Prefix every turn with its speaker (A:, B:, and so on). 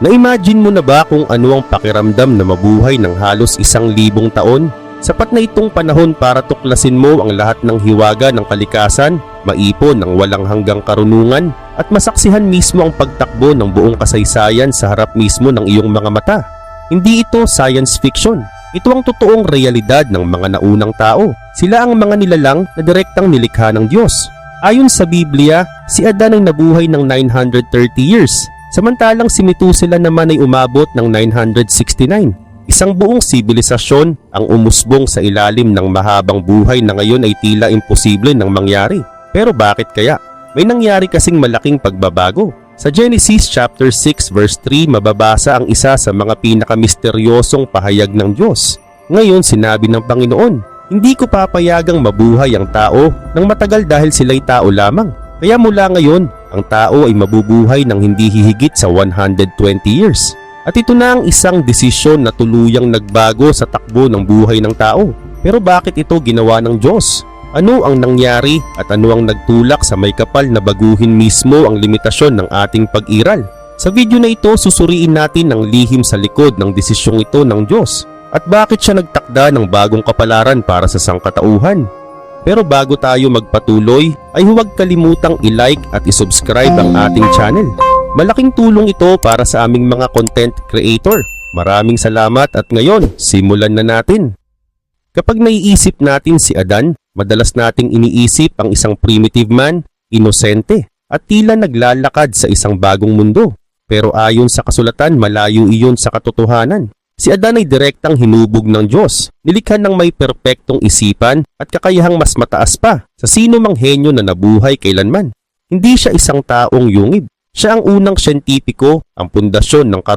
A: Na-imagine mo na ba kung ano ang pakiramdam na mabuhay ng halos 1,000 taon? Sapat na itong panahon para tuklasin mo ang lahat ng hiwaga ng kalikasan, maipon ng walang hanggang karunungan, at masaksihan mismo ang pagtakbo ng buong kasaysayan sa harap mismo ng iyong mga mata. Hindi ito science fiction. Ito ang totoong realidad ng mga naunang tao. Sila ang mga nilalang na direktang nilikha ng Diyos. Ayon sa Biblia, si Adan ay nabuhay ng 930 years. Samantalang si Methuselah naman ay umabot ng 969. Isang buong sibilisasyon ang umusbong sa ilalim ng mahabang buhay na ngayon ay tila imposible nang mangyari. Pero bakit kaya? May nangyari kasing malaking pagbabago. Sa Genesis chapter 6 verse 3 mababasa ang isa sa mga pinakamisteryosong pahayag ng Diyos. Ngayon sinabi ng Panginoon, hindi ko papayagang mabuhay ang tao ng matagal dahil sila'y tao lamang. Kaya mula ngayon, ang tao ay mabubuhay ng hindi hihigit sa 120 years. At ito na ang isang desisyon na tuluyang nagbago sa takbo ng buhay ng tao. Pero bakit ito ginawa ng Diyos? Ano ang nangyari at ano ang nagtulak sa may kapal na baguhin mismo ang limitasyon ng ating pag-iral? Sa video na ito, susuriin natin ang lihim sa likod ng desisyong ito ng Diyos at bakit siya nagtakda ng bagong kapalaran para sa sangkatauhan. Pero bago tayo magpatuloy, ay huwag kalimutang i-like at i-subscribe ang ating channel. Malaking tulong ito para sa aming mga content creator. Maraming salamat at ngayon, simulan na natin. Kapag naiisip natin si Adan, madalas nating iniisip ang isang primitive man, inosente, at tila naglalakad sa isang bagong mundo. Pero ayon sa kasulatan, malayo iyon sa katotohanan. Si Adan ay direktang hinubog ng Diyos, nilikha ng may perpektong isipan at kakayahang mas mataas pa sa sino mang henyo na nabuhay kailanman. Hindi siya isang taong yungib. Siya ang unang siyentipiko, ang pundasyon ng